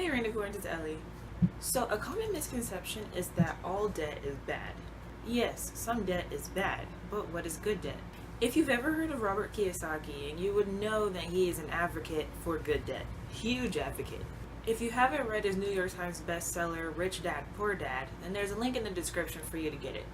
Hey, Unicorns, it's Ellie. So, a common misconception is that all debt is bad. Yes, some debt is bad, but what is good debt? If you've ever heard of Robert Kiyosaki, you would know that he is an advocate for good debt. Huge advocate. If you haven't read his New York Times bestseller, Rich Dad, Poor Dad, then there's a link in the description for you to get it.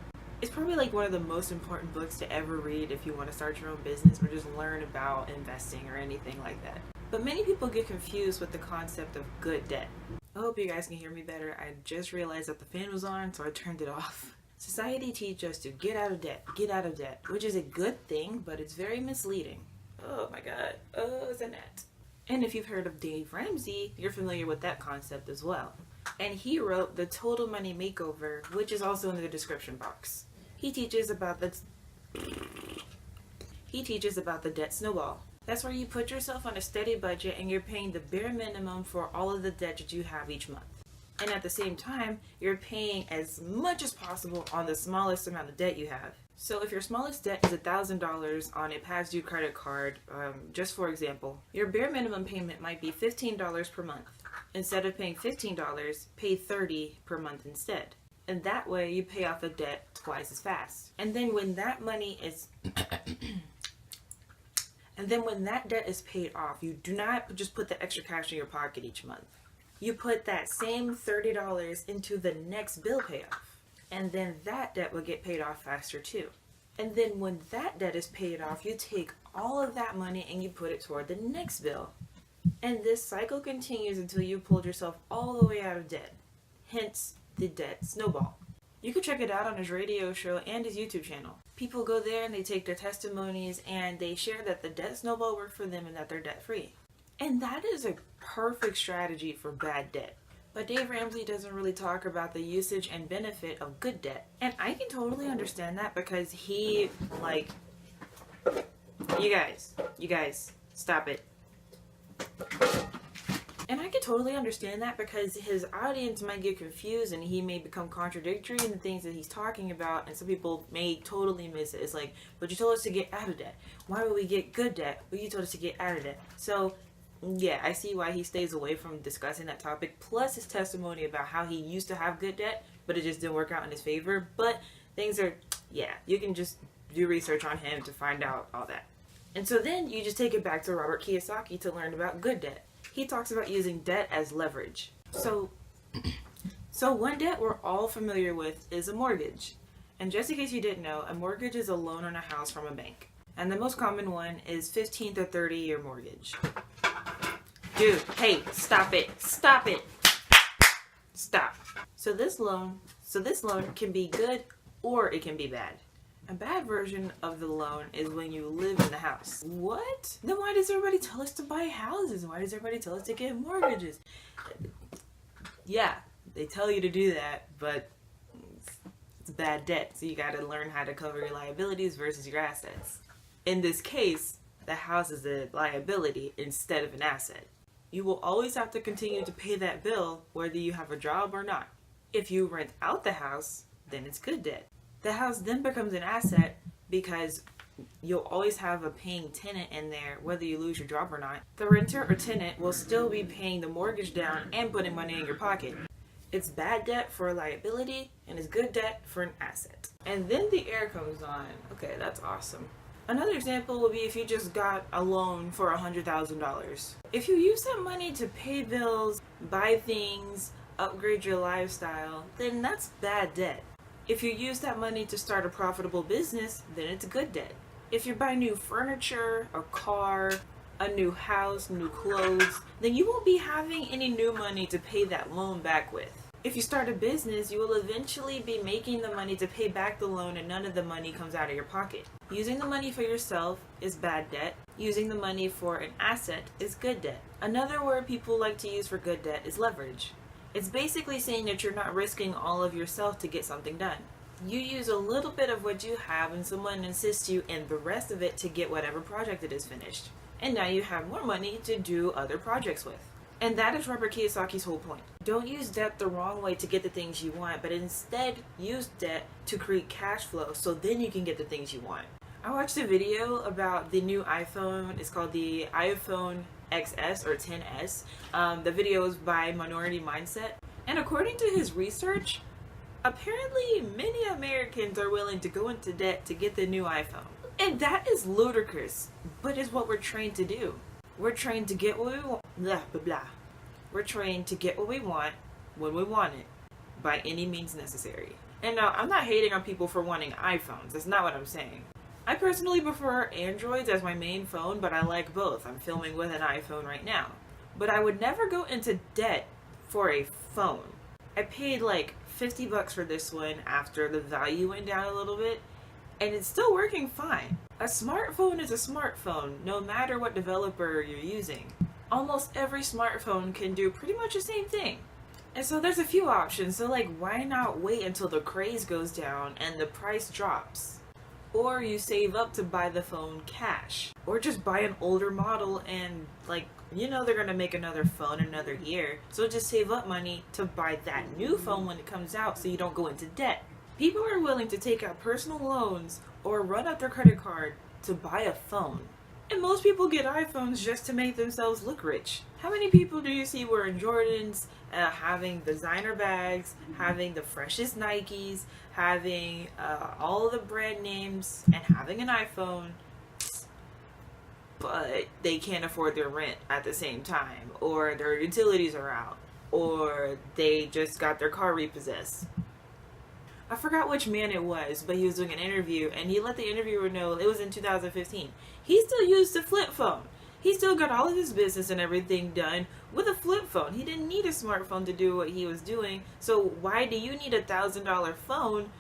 It's probably like one of the most important books to ever read if you want to start your own business or just learn about investing or anything like that. But many people get confused with the concept of good debt. I hope you guys can hear me better. I just realized that the fan was on, so I turned it off. Society teaches us to get out of debt, which is a good thing, but it's very misleading. Oh my god, it's a net. And if you've heard of Dave Ramsey, you're familiar with that concept as well. And he wrote the Total Money Makeover, which is also in the description box. He teaches about the debt snowball. That's where you put yourself on a steady budget and you're paying the bare minimum for all of the debt that you have each month. And at the same time, you're paying as much as possible on the smallest amount of debt you have. So if your smallest debt is $1,000 on a past due credit card, just for example, your bare minimum payment might be $15 per month. Instead of paying $15, pay $30 per month instead. And that way you pay off the debt twice as fast. And then when that debt is paid off, you do not just put the extra cash in your pocket each month. You put that same $30 into the next bill payoff. And then that debt will get paid off faster too. And then when that debt is paid off, you take all of that money and you put it toward the next bill. And this cycle continues until you pulled yourself all the way out of debt. Hence the debt snowball. You can check it out on his radio show and his YouTube channel. People go there and they take their testimonies and they share that the debt snowball worked for them and that they're debt free. And that is a perfect strategy for bad debt. But Dave Ramsey doesn't really talk about the usage and benefit of good debt. And I can totally understand that because you guys, stop it. And I can totally understand that because his audience might get confused and he may become contradictory in the things that he's talking about, and some people may totally miss it. It's like, but you told us to get out of debt. Why would we get good debt? But you told us to get out of debt. So yeah, I see why he stays away from discussing that topic, plus his testimony about how he used to have good debt, but it just didn't work out in his favor. But you can just do research on him to find out all that. And so then you just take it back to Robert Kiyosaki to learn about good debt. He talks about using debt as leverage. So one debt we're all familiar with is a mortgage. And just in case you didn't know, a mortgage is a loan on a house from a bank. And the most common one is 15 to 30-year mortgage. Dude, hey, stop it. Stop. So this loan can be good or it can be bad. A bad version of the loan is when you live in the house. What? Then why does everybody tell us to buy houses? Why does everybody tell us to get mortgages? Yeah, they tell you to do that, but it's bad debt. So you gotta learn how to cover your liabilities versus your assets. In this case, the house is a liability instead of an asset. You will always have to continue to pay that bill whether you have a job or not. If you rent out the house, then it's good debt. The house then becomes an asset because you'll always have a paying tenant in there whether you lose your job or not. The renter or tenant will still be paying the mortgage down and putting money in your pocket. It's bad debt for a liability and it's good debt for an asset. And then the air comes on. Okay, that's awesome. Another example would be if you just got a loan for $100,000. If you use that money to pay bills, buy things, upgrade your lifestyle, then that's bad debt. If you use that money to start a profitable business, then it's good debt. If you buy new furniture, a car, a new house, new clothes, then you won't be having any new money to pay that loan back with. If you start a business, you will eventually be making the money to pay back the loan and none of the money comes out of your pocket. Using the money for yourself is bad debt. Using the money for an asset is good debt. Another word people like to use for good debt is leverage. It's basically saying that you're not risking all of yourself to get something done. You use a little bit of what you have and someone assists you in the rest of it to get whatever project it is finished. And now you have more money to do other projects with. And that is Robert Kiyosaki's whole point. Don't use debt the wrong way to get the things you want, but instead use debt to create cash flow so then you can get the things you want. I watched a video about the new iPhone. It's called the iPhone XS or 10S. The video is by Minority Mindset. And according to his research, apparently many Americans are willing to go into debt to get the new iPhone. And that is ludicrous, but it's what we're trained to do. We're trained to get what we want, blah, blah, blah. We're trained to get what we want when we want it, by any means necessary. And now, I'm not hating on people for wanting iPhones. That's not what I'm saying. I personally prefer Androids as my main phone, but I like both. I'm filming with an iPhone right now. But I would never go into debt for a phone. I paid like $50 for this one after the value went down a little bit, and it's still working fine. A smartphone is a smartphone, no matter what developer you're using. Almost every smartphone can do pretty much the same thing. And so there's a few options, so like why not wait until the craze goes down and the price drops? Or you save up to buy the phone cash. Or just buy an older model and like, you know they're gonna make another phone in another year. So just save up money to buy that new phone when it comes out so you don't go into debt. People are willing to take out personal loans or run up their credit card to buy a phone. And most people get iPhones just to make themselves look rich. How many people do you see wearing Jordans, having designer bags, having the freshest Nikes, having all the brand names, and having an iPhone, but they can't afford their rent at the same time, or their utilities are out, or they just got their car repossessed? I forgot which man it was, but he was doing an interview, and he let the interviewer know it was in 2015. He still used a flip phone. He still got all of his business and everything done with a flip phone. He didn't need a smartphone to do what he was doing. So why do you need a $1,000 phone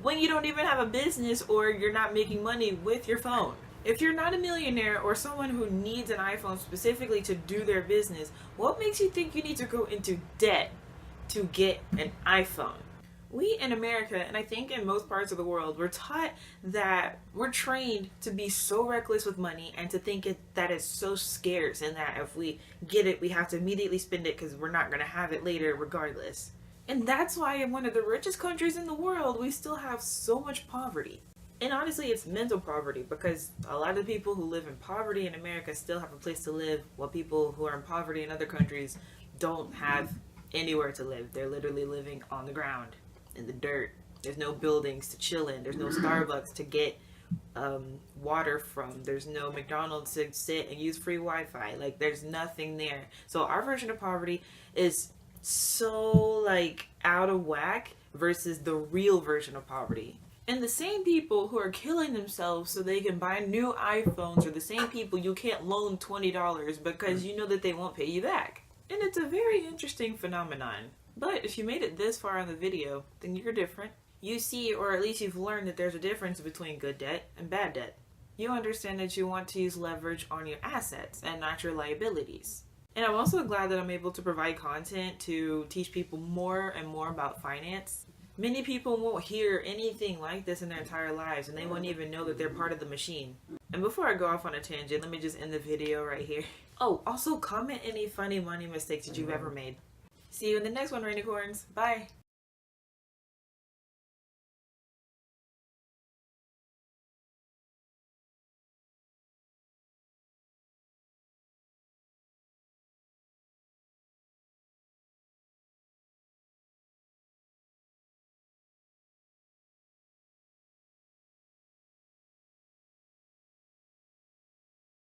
when you don't even have a business or you're not making money with your phone? If you're not a millionaire or someone who needs an iPhone specifically to do their business, what makes you think you need to go into debt to get an iPhone? We in America, and I think in most parts of the world, we're taught that we're trained to be so reckless with money and to think that it's so scarce and that if we get it, we have to immediately spend it because we're not going to have it later regardless. And that's why in one of the richest countries in the world, we still have so much poverty. And honestly, it's mental poverty because a lot of people who live in poverty in America still have a place to live, while people who are in poverty in other countries don't have anywhere to live. They're literally living on the ground, in the dirt. There's no buildings to chill in. There's no Starbucks to get water from. There's no McDonald's to sit and use free Wi-Fi. Like, there's nothing there. So our version of poverty is so like out of whack versus the real version of poverty. And the same people who are killing themselves so they can buy new iPhones are the same people you can't loan $20 because you know that they won't pay you back. And it's a very interesting phenomenon. But if you made it this far in the video, then you're different. You see, or at least you've learned that there's a difference between good debt and bad debt. You understand that you want to use leverage on your assets and not your liabilities. And I'm also glad that I'm able to provide content to teach people more and more about finance. Many people won't hear anything like this in their entire lives, and they won't even know that they're part of the machine. And before I go off on a tangent, let me just end the video right here. Oh, also comment any funny money mistakes that you've ever made. See you in the next one, Rainicorns. Bye.